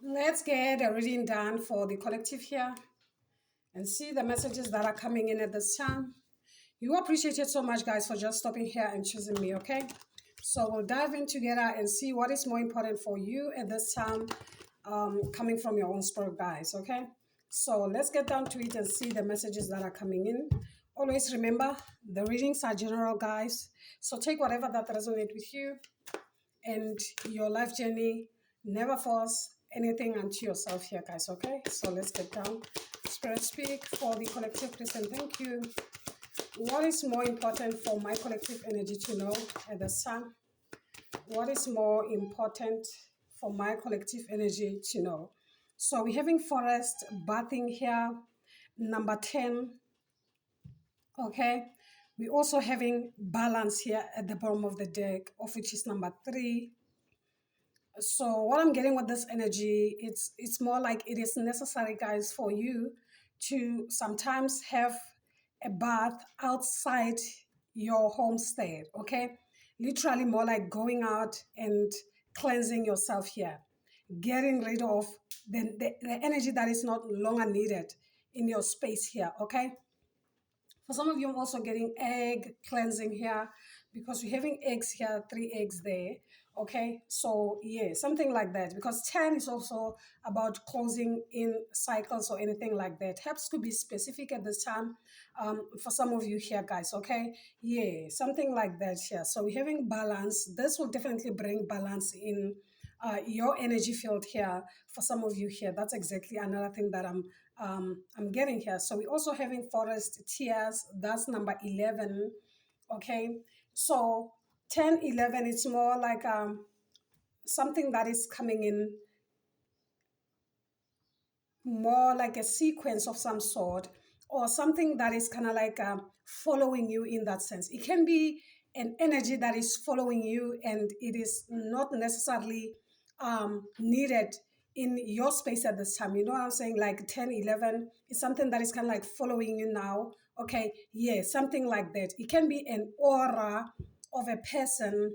Let's get a reading done for the collective here and see the messages that are coming in at this time. You appreciate it so much, guys, for just stopping here and choosing me, okay? So we'll dive in together and see what is more important for you at this time, coming from your own spirit, guys, okay? So let's get down to it and see the messages that are coming in. Always remember, the readings are general, guys. So take whatever that resonates with you and your life journey. Never force anything onto yourself here, guys, okay? So let's get down. Spirit speak for the collective, please, and thank you. What is more important for my collective energy to know at this time? What is more important for my collective energy to know? So we're having forest bathing here, number 10, okay? We're also having balance here at the bottom of the deck, of which is number 3. So what I'm getting with this energy, it's more like it is necessary, guys, for you to sometimes have a bath outside your homestead, okay? Literally more like going out and cleansing yourself here, getting rid of the energy that is not longer needed in your space here, okay? For some of you, I'm also getting egg cleansing here because we're having eggs here, 3 eggs there. Okay, so yeah, something like that. Because 10 is also about closing in cycles or anything like that. Helps to be specific at this time for some of you here, guys. Okay, yeah, something like that here. So we're having balance. This will definitely bring balance in your energy field here for some of you here. That's exactly another thing that I'm getting here. So we're also having forest tears. That's number 11. Okay, so 10, 11, it's more like something that is coming in more like a sequence of some sort, or something that is kind of like following you in that sense. It can be an energy that is following you and it is not necessarily needed in your space at this time. You know what I'm saying? Like 10, 11 is something that is kind of like following you now. Okay, yeah, something like that. It can be an aura of a person,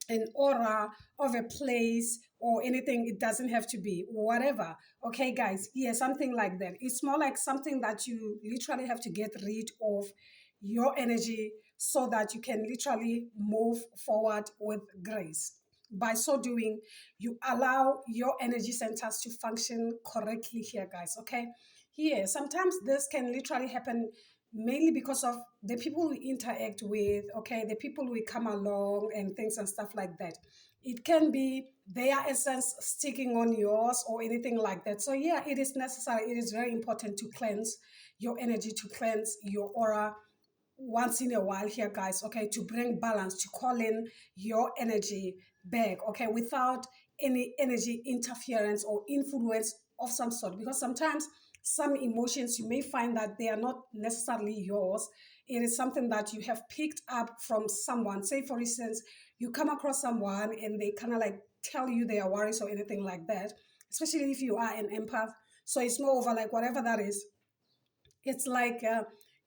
an aura of a place or anything. It doesn't have to be whatever. Okay, guys, yeah, something like that. It's more like something that you literally have to get rid of your energy so that you can literally move forward with grace. By so doing, you allow your energy centers to function correctly here, guys. Okay, yeah, sometimes this can literally happen mainly because of the people we interact with, okay, the people we come along and things and stuff like that. It can be their essence sticking on yours or anything like that. So yeah, it is necessary, it is very important to cleanse your energy, to cleanse your aura once in a while here, guys, okay, to bring balance, to call in your energy back, okay, without any energy interference or influence of some sort. Because sometimes some emotions you may find that they are not necessarily yours. It is something that you have picked up from someone. Say, for instance, you come across someone and they kind of like tell you their worries or anything like that, especially if you are an empath. So it's more over like whatever that is, it's like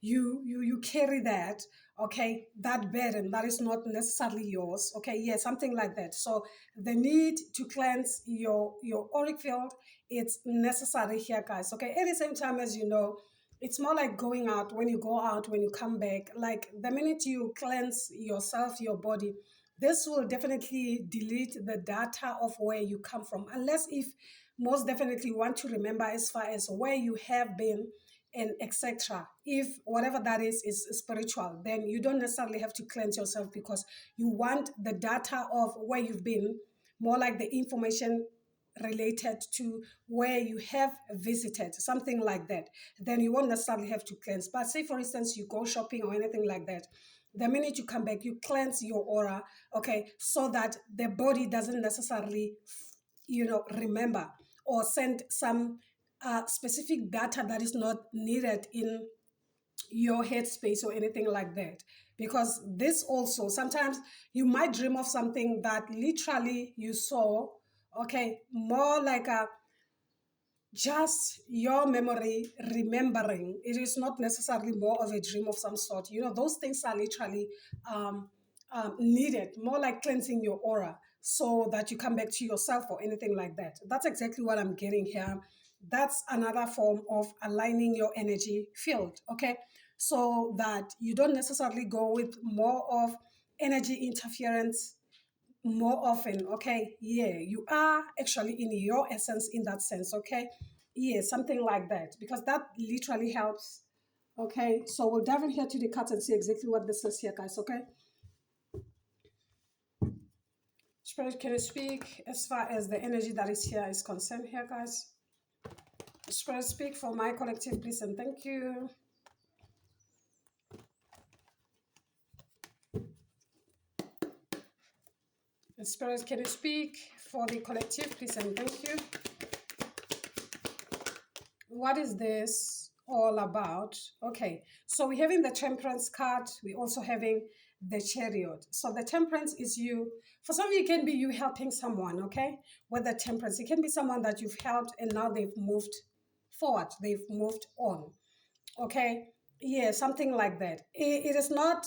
you carry that, okay, that burden that is not necessarily yours, okay, yeah, something like that. So the need to cleanse your auric field, it's necessary here, guys, okay. At the same time, as you know, it's more like going out. When you go out, when you come back, like the minute you cleanse yourself, your body, this will definitely delete the data of where you come from, unless if most definitely want to remember as far as where you have been and etc. If whatever that is spiritual, then you don't necessarily have to cleanse yourself because you want the data of where you've been, more like the information related to where you have visited, something like that. Then you won't necessarily have to cleanse. But say, for instance, you go shopping or anything like that, the minute you come back, you cleanse your aura, okay, so that the body doesn't necessarily, remember or send some specific data that is not needed in your headspace or anything like that. Because this also, sometimes you might dream of something that literally you saw, okay, more like a just your memory remembering. It is not necessarily more of a dream of some sort. Those things are literally needed, more like cleansing your aura. so that you come back to yourself or anything like that. That's exactly what I'm getting here. That's another form of aligning your energy field, okay? So that you don't necessarily go with more of energy interference more often, okay? Yeah, you are actually in your essence in that sense, okay? Yeah, something like that, because that literally helps. Okay, so we'll dive in here to the cards and see exactly what this is here, guys, okay? Spirit, can you speak as far as the energy that is here is concerned here, guys? Spirit, speak for my collective, please, and thank you. Spirit, can you speak for the collective, please, and thank you. What is this all about? Okay, so we're having the Temperance card. We're also having the Chariot. So the Temperance is you. For some of you, it can be you helping someone, okay? With the Temperance, it can be someone that you've helped and now they've moved forward. They've moved on, okay? Yeah, something like that. It is not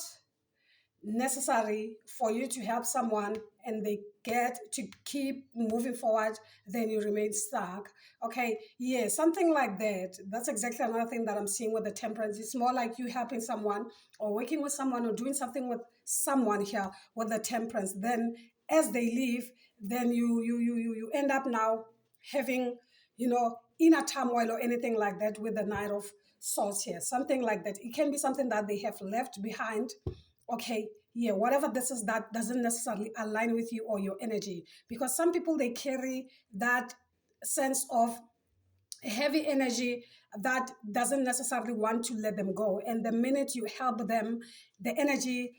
necessary for you to help someone and they get to keep moving forward, then you remain stuck. Okay, yeah, something like that. That's exactly another thing that I'm seeing with the Temperance. It's more like you helping someone or working with someone or doing something with someone here with the Temperance. Then as they leave, then you end up now having, inner turmoil or anything like that with the Knight of Swords here. Something like that. It can be something that they have left behind. Okay, yeah, whatever this is that doesn't necessarily align with you or your energy, because some people, they carry that sense of heavy energy that doesn't necessarily want to let them go, and the minute you help them, the energy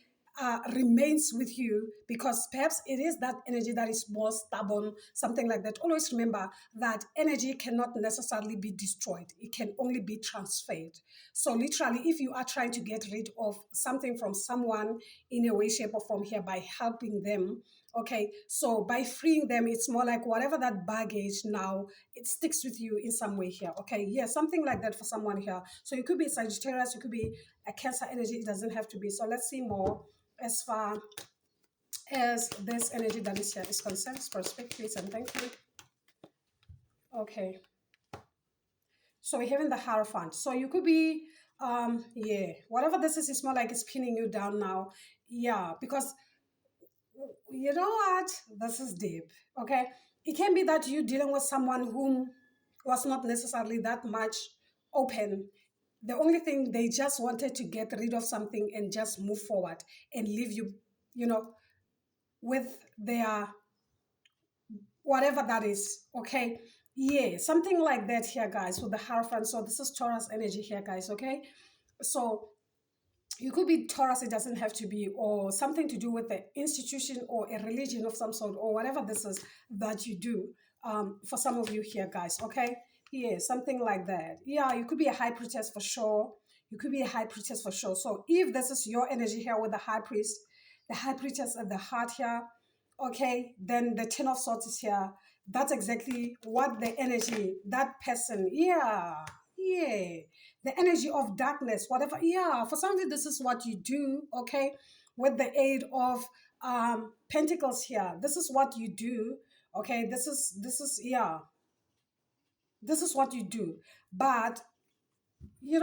remains with you, because perhaps it is that energy that is more stubborn, something like that. Always remember that energy cannot necessarily be destroyed, it can only be transferred. So literally, if you are trying to get rid of something from someone in a way, shape, or form here by helping them, okay, so by freeing them, it's more like whatever that baggage now, it sticks with you in some way here. Okay, yeah, something like that for someone here. So it could be Sagittarius, it could be a Cancer energy, it doesn't have to be. So let's see more as far as this energy that is here is concerned. Perspective, please, and thank you. Okay, so we're having the Hierophant. So you could be, yeah, whatever this is more like it's pinning you down now. Yeah, because you know what? This is deep. Okay, it can be that you're dealing with someone whom was not necessarily that much open. The only thing, they just wanted to get rid of something and just move forward and leave you, you know, with their whatever that is. Okay, yeah, something like that here, guys, with the Hierophant. So this is Taurus energy here, guys. Okay, so you could be Taurus, it doesn't have to be, or something to do with the institution or a religion of some sort, or whatever this is that you do, for some of you here, guys. Okay, yeah, something like that. Yeah, you could be a high priestess for sure. You could be a high priestess for sure. So if this is your energy here with the high priest, the high priestess at the heart here, okay, then the Ten of Swords is here. That's exactly what the energy, that person, yeah, the energy of darkness, whatever. Yeah, for some of you, this is what you do, okay, with the aid of pentacles here. This is what you do, okay. This is yeah, this is what you do. But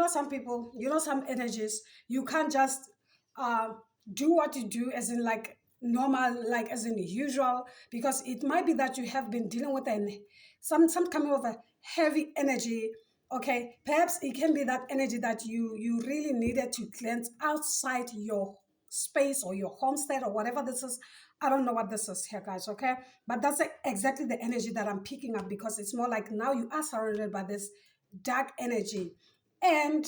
some people, some energies, you can't just uh, do what you do as in like normal, like as in usual, because it might be that you have been dealing with some kind of a heavy energy. Okay, perhaps it can be that energy that you really needed to cleanse outside your space or your homestead or whatever this is. I don't know what this is here, guys. Okay, but that's exactly the energy that I'm picking up, because it's more like now you are surrounded by this dark energy. And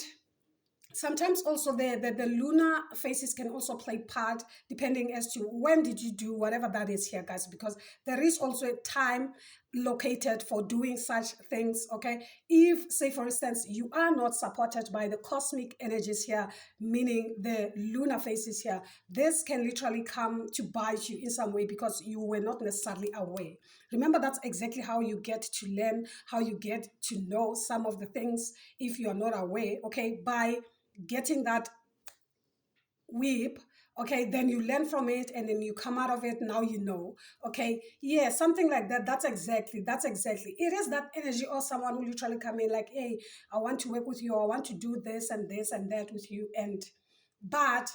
sometimes also the lunar phases can also play part, depending as to when did you do whatever that is here, guys, because there is also a time located for doing such things. Okay, if, say for instance, you are not supported by the cosmic energies here, meaning the lunar phases here, this can literally come to bite you in some way because you were not necessarily aware. Remember, that's exactly how you get to learn, how you get to know some of the things if you are not aware, okay, by getting that whip, Okay, then you learn from it and then you come out of it, now you know. Okay, yeah, something like that. That's exactly it. Is that energy, or someone who literally come in like, hey, I want to work with you, or I want to do this and that with you. And but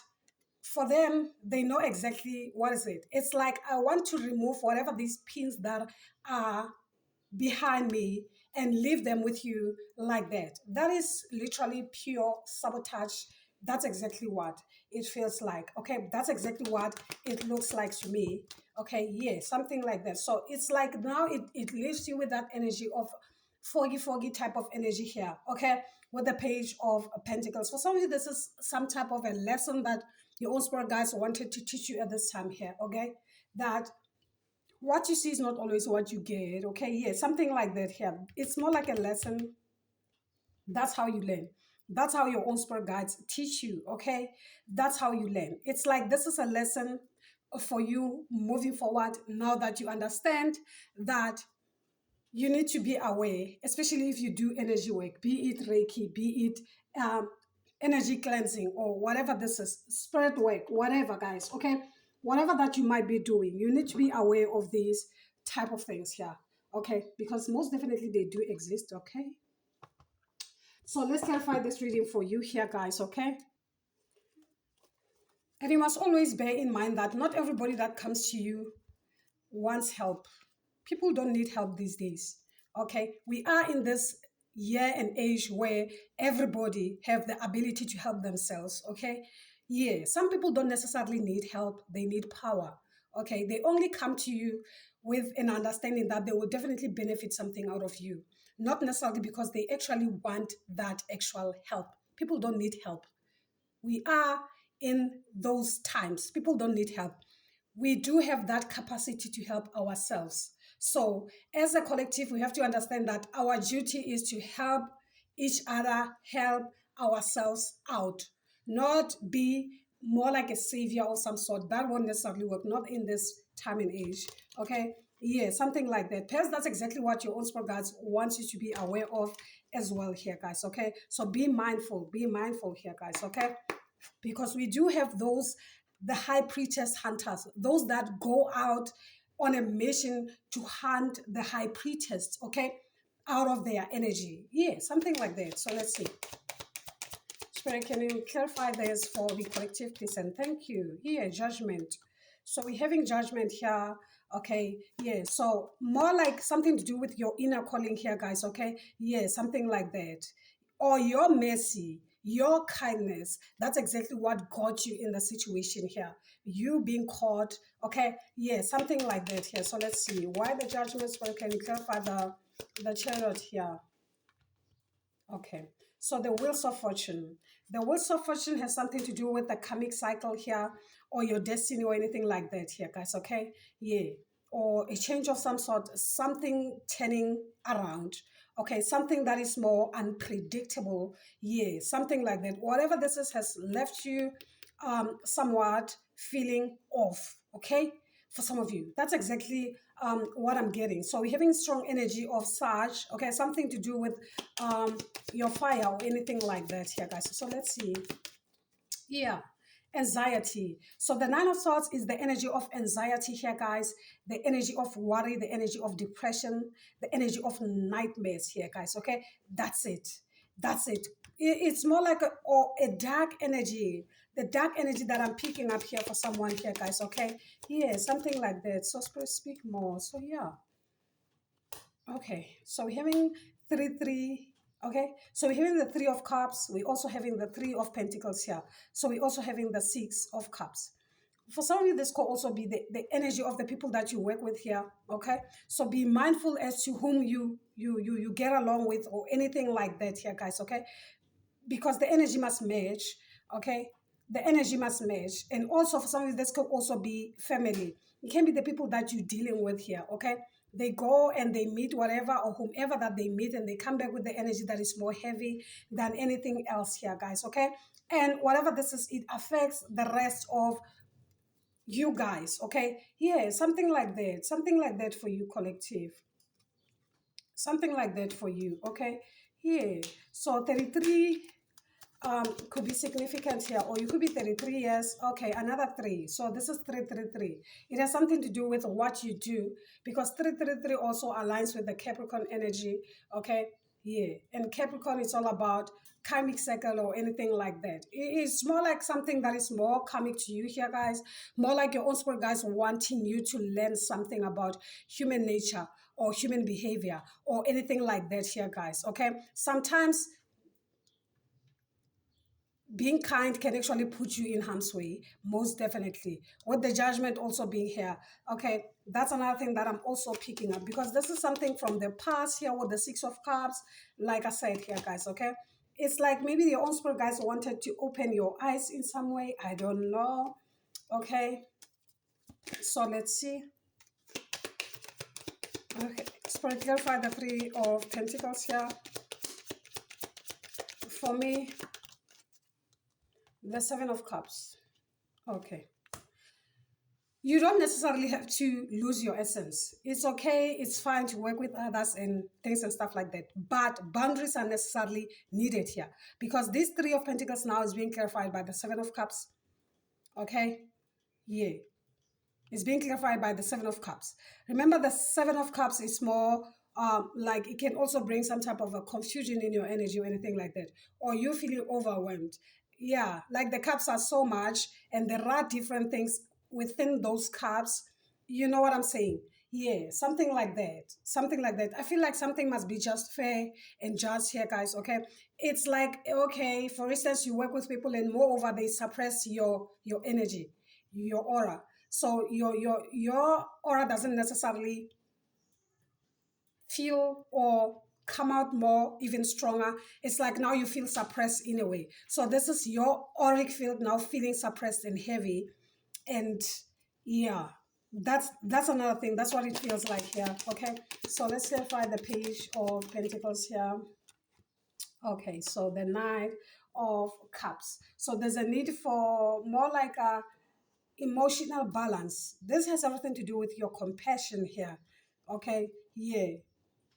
for them, they know exactly what is it. It's like, I want to remove whatever these pins that are behind me and leave them with you like that. That is literally pure sabotage. That's exactly what it feels like. Okay, that's exactly what it looks like to me. Okay, yeah, something like that. So it's like now it leaves you with that energy of foggy type of energy here. Okay, with the page of pentacles. For some of you, this is some type of a lesson that your own spirit guides wanted to teach you at this time here. Okay, that what you see is not always what you get. Okay, yeah, something like that here. It's more like a lesson. That's how you learn. That's how your own spirit guides teach you. Okay, that's how you learn. It's like this is a lesson for you moving forward, now that you understand that you need to be aware, especially if you do energy work, be it Reiki, be it energy cleansing, or whatever this is, spirit work, whatever, guys. Okay, whatever that you might be doing, you need to be aware of these type of things here. Okay, because most definitely they do exist. Okay, so let's clarify this reading for you here, guys. Okay, and you must always bear in mind that not everybody that comes to you wants help. People don't need help these days. Okay, we are in this year and age where everybody have the ability to help themselves. Okay, yeah, some people don't necessarily need help, they need power. Okay, they only come to you with an understanding that they will definitely benefit something out of you, not necessarily because they actually want that actual help. People don't need help. We are in those times. People don't need help. We do have that capacity to help ourselves. So, as a collective, we have to understand that our duty is to help each other, help ourselves out, not be more like a savior or some sort. That won't necessarily work, not in this time and age. Okay. Yeah, something like that. Perhaps that's exactly what your own spirit guides wants you to be aware of as well here, guys. Okay. So be mindful here, guys. Okay, because we do have those, the high priestess hunters, those that go out on a mission to hunt the high priestess, okay, out of their energy. Yeah, something like that. So let's see. Spirit, can you clarify this for the collective, please? And thank you. Yeah, judgment. So we're having judgment here. Okay, yeah. So more like something to do with your inner calling here, guys. Okay, yeah, something like that. Or your mercy, your kindness. That's exactly what got you in the situation here. You being caught. Okay, yeah, something like that here. So let's see. Why the judgment? Spirit, can you clarify the chariot here? Okay, so the wheels of fortune. The wheels of fortune has something to do with the karmic cycle here, or your destiny, or anything like that here, guys. Okay, yeah, or a change of some sort, something turning around. Okay, something that is more unpredictable. Yeah, something like that. Whatever this is has left you somewhat feeling off. Okay, for some of you, that's exactly what I'm getting. So we're having strong energy of Sag. Okay, something to do with your fire or anything like that here, guys. So let's see. Yeah, anxiety. So the Nine of Swords is the energy of anxiety here, guys. The energy of worry, the energy of depression, the energy of nightmares here, guys. Okay, that's it. That's it. It's more like a dark energy. The dark energy that I'm picking up here for someone here, guys. Okay, yeah, something like that. So spirit, speak more. So yeah. Okay, so we're having three. Okay, so we're having the Three of Cups. We're also having the Three of Pentacles here. So we're also having the Six of Cups. For some of you, this could also be the energy of the people that you work with here. Okay, so be mindful as to whom you get along with, or anything like that here, guys. Okay, because the energy must match. Okay, the energy must match. And also for some of you, this could also be family. It can be the people that you're dealing with here. Okay, they go and they meet whatever or whomever that they meet, and they come back with the energy that is more heavy than anything else here, guys. Okay, and whatever this is, it affects the rest of you guys. Okay, yeah, something like that, something like that for you, collective, something like that for you. Okay, yeah. So 33 could be significant here, or you could be 33 years. Okay, another three. So this is 333. It has something to do with what you do, because 333 also aligns with the Capricorn energy. Okay, yeah, and Capricorn is all about karmic cycle or anything like that. It's more like something that is more karmic to you here, guys. More like your own spirit guys wanting you to learn something about human nature or human behavior or anything like that here, guys. Okay, sometimes being kind can actually put you in harm's way, most definitely, with the judgment also being here. Okay, that's another thing that I'm also picking up, because this is something from the past here with the Six of Cups. Like I said here, guys, okay, it's like maybe your own spirit guys wanted to open your eyes in some way. I don't know. Okay, so let's see. Okay, spirit, clarify the Three of Pentacles here for me. The Seven of Cups. Okay, you don't necessarily have to lose your essence. It's okay, it's fine to work with others and things and stuff like that. But boundaries are necessarily needed here, because this Three of Pentacles now is being clarified by the Seven of Cups. Okay? Yeah. It's being clarified by the Seven of Cups. Remember, the Seven of Cups is more like it can also bring some type of a confusion in your energy or anything like that. Or you feeling overwhelmed. Yeah, like the cups are so much and there are different things within those cups. You know what I'm saying? Yeah, something like that. Something like that. I feel like something must be just fair and just here, guys. Okay. It's like, okay, for instance, you work with people and moreover, they suppress your energy, your aura. So your aura doesn't necessarily feel or come out more even stronger. It's like now you feel suppressed in a way. So this is your auric field now feeling suppressed and heavy. And yeah, that's another thing. That's what it feels like here. Okay, so let's clarify the Page of Pentacles here. Okay, so the Knight of Cups. So there's a need for more like a emotional balance. This has everything to do with your compassion here. Okay, yeah.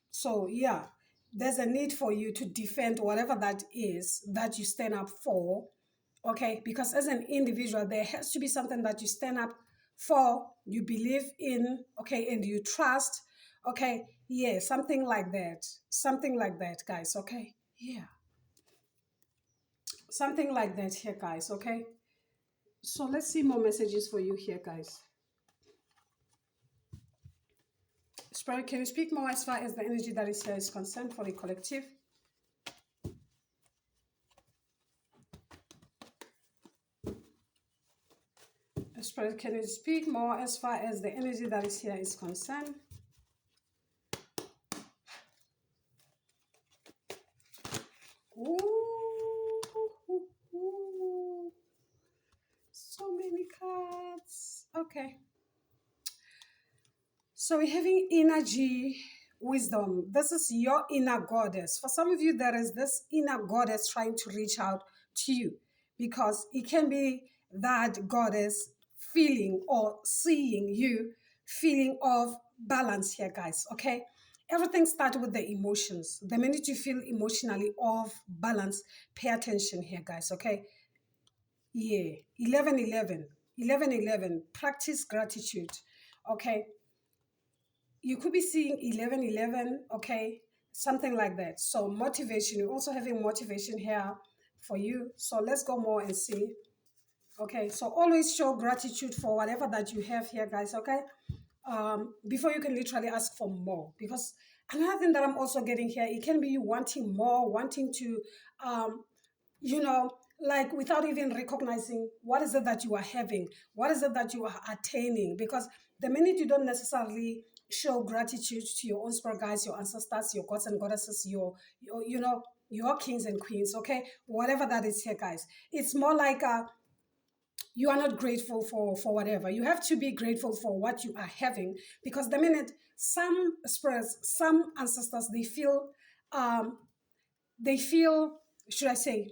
So yeah, there's a need for you to defend whatever that is that you stand up for. Okay, because as an individual, there has to be something that you stand up for, you believe in, okay, and you trust. Okay, yeah, something like that. Something like that, guys. Okay, yeah, something like that here, guys. Okay, so let's see more messages for you here, guys. Spirit, can you speak more as far as the energy that is here is concerned for the collective? Spirit, can you speak more as far as the energy that is here is concerned? Ooh, so many cards. Okay. So we're having energy, wisdom. This is your inner goddess. For some of you, there is this inner goddess trying to reach out to you, because it can be that goddess feeling or seeing you, feeling of balance here, guys. Okay. Everything starts with the emotions. The minute you feel emotionally off balance, pay attention here, guys. Okay. Yeah. 1111. 1111. Practice gratitude. Okay, you could be seeing 1111, okay, something like that. So motivation, you're also having motivation here for you. So let's go more and see. Okay, so always show gratitude for whatever that you have here, guys. Okay, before you can literally ask for more, because another thing that I'm also getting here, it can be you wanting more, wanting to you know, like without even recognizing what is it that you are having, what is it that you are attaining. Because the minute you don't necessarily show gratitude to your own spirit guides, your ancestors, your gods and goddesses, your you know, your kings and queens, okay, whatever that is here, guys, it's more like you are not grateful for whatever. You have to be grateful for what you are having, because the minute some spirits, some ancestors, um they feel, should I say,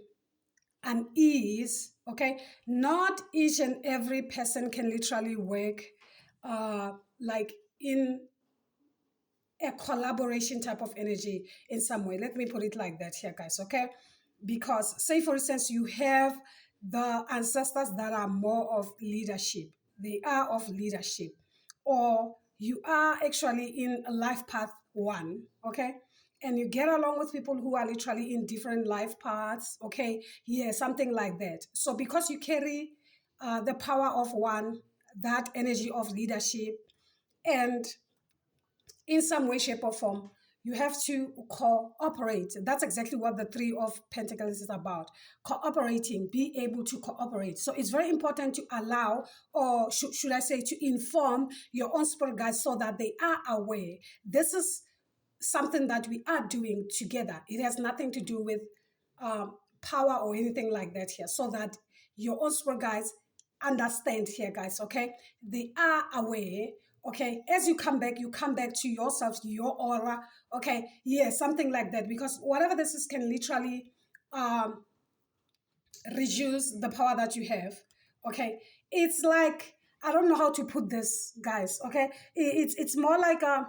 unease. Okay, not each and every person can literally work like in a collaboration type of energy in some way. Let me put it like that here, guys. Okay, because, say for instance, you have the ancestors that are more of leadership, they are of leadership, or you are actually in a life path one, okay, and you get along with people who are literally in different life paths, okay, yeah, something like that. So because you carry the power of one, that energy of leadership, and in some way, shape, or form, you have to cooperate. That's exactly what the Three of Pentacles is about. Cooperating, be able to cooperate. So it's very important to allow, or should I say, to inform your own spirit guides so that they are aware. This is something that we are doing together. It has nothing to do with power or anything like that here. So that your own spirit guides understand here, guys, okay? They are aware, okay? As you come back to yourself, your aura, okay? Yeah, something like that. Because whatever this is can literally reduce the power that you have, okay? It's like, I don't know how to put this, guys, okay? It's more like a,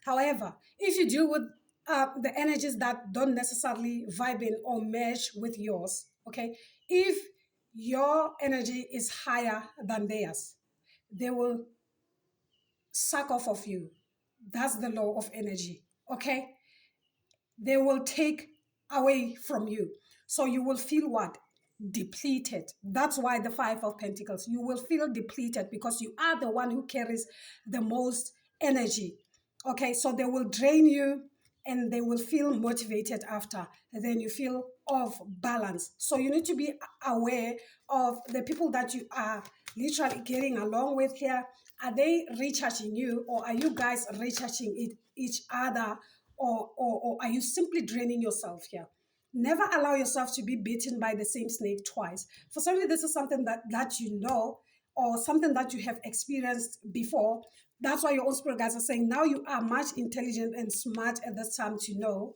however, if you deal with the energies that don't necessarily vibe in or mesh with yours, okay, if your energy is higher than theirs, they will suck off of you. That's the law of energy, okay? They will take away from you. So you will feel what? Depleted. That's why the Five of Pentacles. You will feel depleted because you are the one who carries the most energy. Okay, so they will drain you and they will feel motivated after. And then you feel off balance. So you need to be aware of the people that you are literally getting along with here. Are they recharging you, or are you guys recharging each other, or are you simply draining yourself here? Never allow yourself to be bitten by the same snake twice. For some reason, this is something that you know, or something that you have experienced before. That's why your own spirit guides are saying now you are much intelligent and smart at this time to know.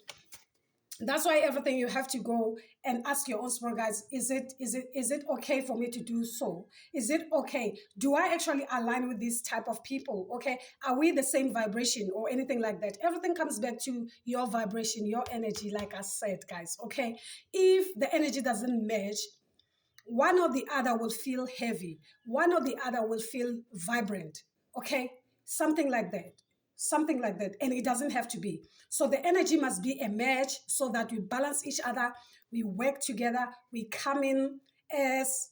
That's why everything you have to go and ask your own spirit guides, is it okay for me to do so? Is it okay? Do I actually align with this type of people? Okay, are we the same vibration or anything like that? Everything comes back to your vibration, your energy, like I said, guys. Okay, if the energy doesn't match, one or the other will feel heavy, one or the other will feel vibrant, okay, something like that, something like that. And it doesn't have to be. So the energy must be a match so that we balance each other, we work together, we come in as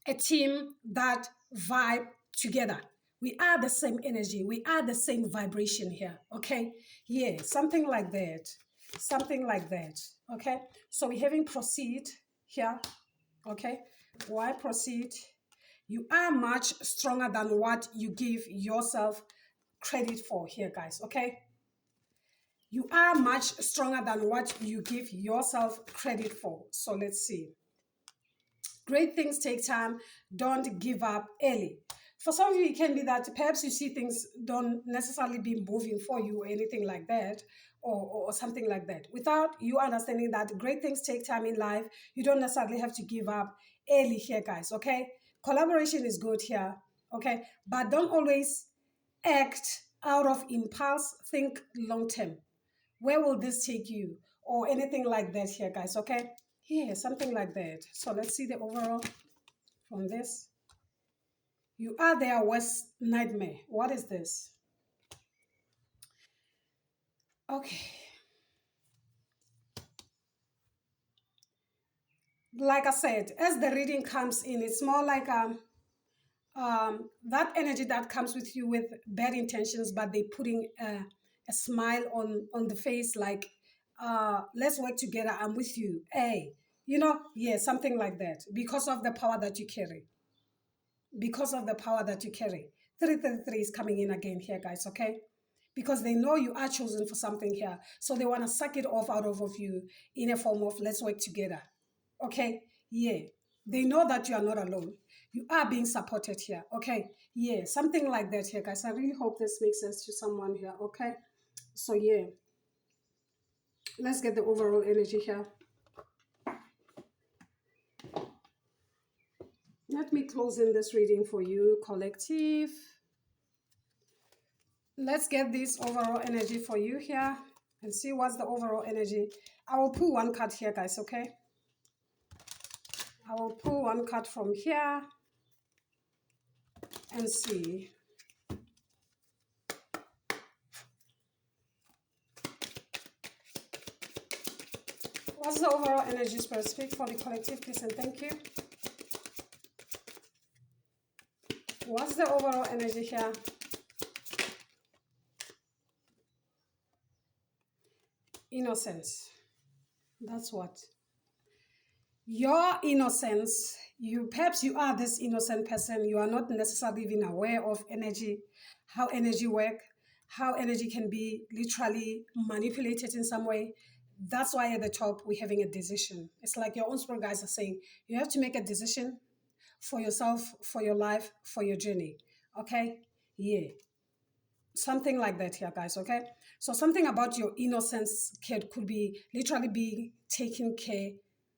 a team that vibe together. We are the same energy, we are the same vibration here, okay? Yeah, something like that, something like that, okay? So we're having proceed here. Okay, why proceed? You are much stronger than what you give yourself credit for here, guys. Okay, you are much stronger than what you give yourself credit for. So let's see. Great things take time. Don't give up early. For some of you, it can be that perhaps you see things don't necessarily be moving for you or anything like that, or something like that. Without you understanding that great things take time in life, you don't necessarily have to give up early here, guys, okay? Collaboration is good here, okay? But don't always act out of impulse. Think long term. Where will this take you? Or anything like that here, guys, okay? Yeah, something like that. So let's see the overall from this. You are their worst nightmare. What is this? Okay. Like I said, as the reading comes in, it's more like that energy that comes with you with bad intentions, but they putting a smile on the face, like let's work together, I'm with you, hey, yeah, something like that, because of the power that you carry, because of the power that you carry. 333 is coming in again here, guys, okay? Because they know you are chosen for something here, so they want to suck it off out of you in a form of let's work together, okay? Yeah, they know that you are not alone, you are being supported here, okay? Yeah, something like that here, guys. I really hope this makes sense to someone here, okay? So yeah, let's get the overall energy here. Let me close in this reading for you, collective. Let's get this overall energy for you here. and see what's the overall energy. I will pull one card here, guys, okay? I will pull one card from here and see. What's the overall energy, Spirit? Speak for the collective, please, and thank you. What's the overall energy here? Innocence. That's what. Your innocence, perhaps you are this innocent person. You are not necessarily even aware of energy, how energy work, how energy can be literally manipulated in some way. That's why at the top we're having a decision. It's like your own spirit guides are saying you have to make a decision for yourself, for your life, for your journey. Okay? Yeah. Something like that here, guys. Okay? So something about your innocence could be literally being taken care,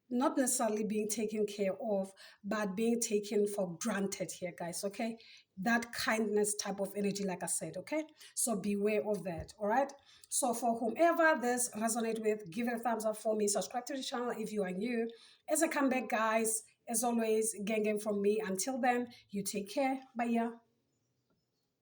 not necessarily being taken care of, but being taken for granted here, guys. Okay? That kindness type of energy, like I said. Okay? So beware of that. All right? So for whomever this resonate with, give it a thumbs up for me. Subscribe to the channel if you are new. As I come back, guys, as always, gang from me. Until then, you take care. Bye. Yeah.